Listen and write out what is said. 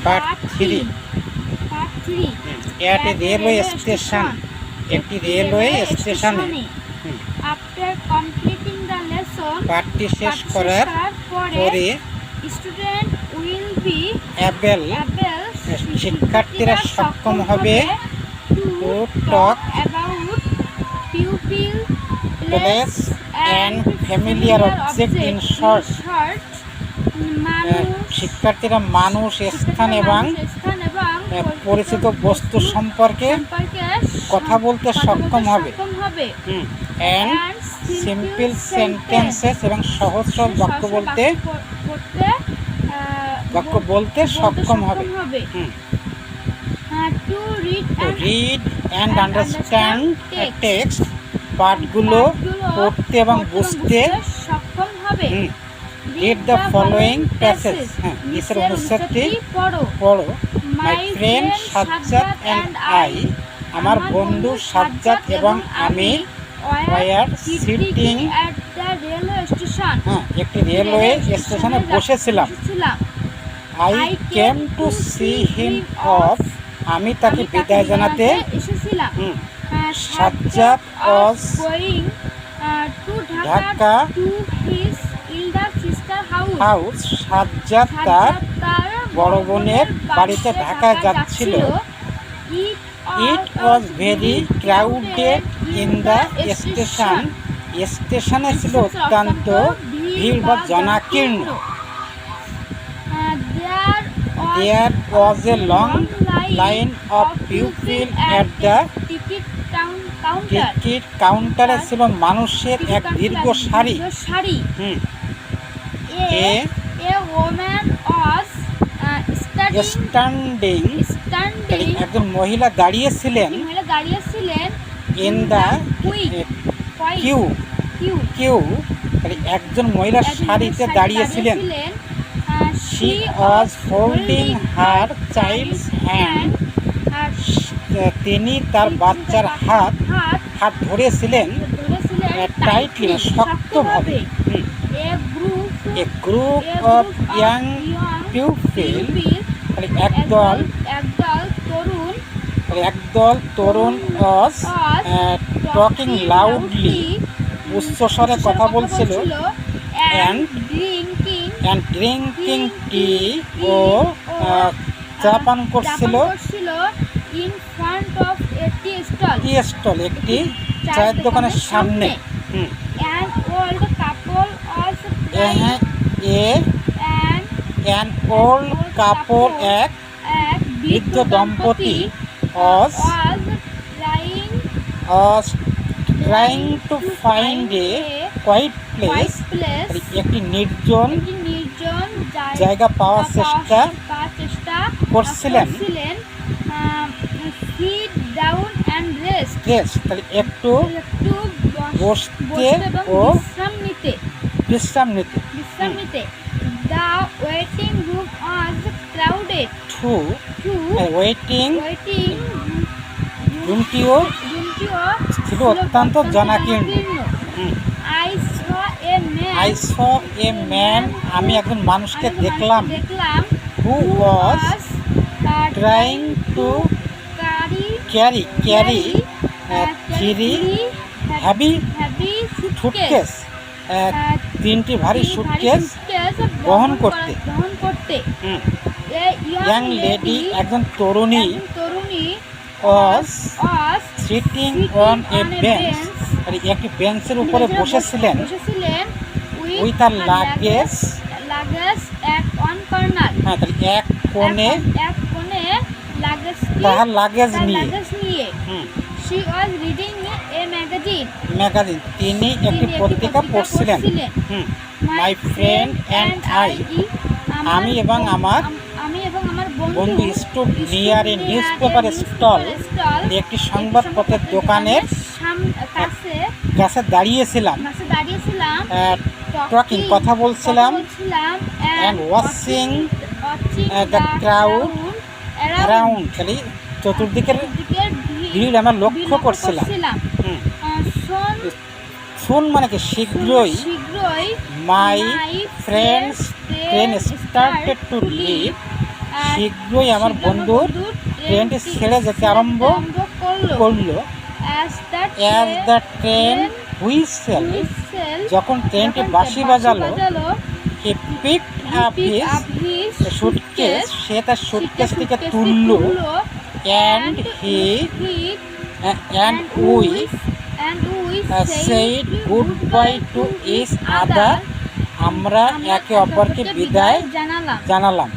Part 3. At a railway station. একটি railway স্টেশনে After completing the lesson, পাঠটি শেষ করার পরে student will be able শিক্ষার্থীরা সক্ষম হবে to talk about pupil, place and familiar object in short. শিক্ষার্থীরা মানুষ, স্থান এবং পরিচিত বস্তু সম্পর্কে কথা বলতে সক্ষম হবে। অ্যান্ড সিম্পল সেন্টেন্সেস এবং সহজ সরল বাক্য বলতে সক্ষম হবে। To read and understand a text, পাঠগুলো পড়তে এবং বুঝতে সক্ষম হবে। Read the following passage. নিচের অনুচ্ছেদটি পড়ো। My friend Sajjad and I, আমার বন্ধু সাজ্জাদ এবং আমি were sitting at the railway station. একটি রেলওয়ে স্টেশনে বসেছিলাম। I came to see him off. আমি তাকে বিদায় জানাতে এসেছিলাম। Sajjad was going to Dhaka to his elder sister house. Sajjad তার বড় বোনের বাড়িতে ঢাকায় যাচ্ছিল। It was very crowded in the station. স্টেশনে ছিল অত্যন্ত ভিড় বা জনাকীর্ণ। There was a long line of people at the ticket কাউন্টারে ছিল মানুষের এক দীর্ঘ সারি। A woman was standing. একজন মহিলা দাঁড়িয়েছিলেন in the queue. একজন মহিলা সারিতে দাঁড়িয়েছিলেন। She was holding her child's hand. তিনি তার বাচ্চার হাত ধরেছিলেন টাইটলি, শক্তভাবে। A group of young people, একদল তরুণ was talking loudly, উচ্চস্বরে কথা বলছিল। and drinking tea, ও চা পান করছিল। in front of a tea stall, একটি চায়ের দোকানের সামনে। an old couple was an old couple, এক বৃদ্ধ দম্পতি was trying to find a quiet place, একটি নির্জন জায়গা পাওয়ার চেষ্টা করছিলেন। sit down and rest, একটু বসতে ও বিশ্রাম নিতে। The waiting room was crowded. Waiting রুমটিও ছিল অত্যন্ত জনাকীর্ণ। I saw a man, আমি একজন মানুষকে দেখলাম। who was trying to carry three heavy suitcase, তিনটি ভারী সুটকেস বহন করতে। young lady, একজন তরুণী was sitting on a bench, একটি বেঞ্চের উপরে বসেছিলেন। with her luggage, এক corner, এক কোণে তাহার লাগেজ নিয়ে। She was reading a magazine, তিনি একটি পত্রিকা পড়ছিলেন। My friend and I, আমি এবং আমার বন্ধু stood near a newspaper stall, একটি সংবাদপত্রের দোকানের কাছে দাঁড়িয়েছিলাম। টকিং, কথা বলছিলাম। and watching the crowd around, চতুর্দিকের ভিড় আমরা লক্ষ্য করছিলাম। soon মানে কি শীঘ্রই। my friends train started to leave, শীঘ্রই আমার বন্ধুর ট্রেনটি ছেড়ে যেতে আরম্ভ করলো। অ্যাজ দ্য ট্রেন হুইসেল, যখন ট্রেনটি বাঁশি বাজালো, he picked up his suitcase, সে তার সুটকেস থেকে তুললো, and we said goodbye to each other, আমরা একে অপরকে বিদায় জানালাম।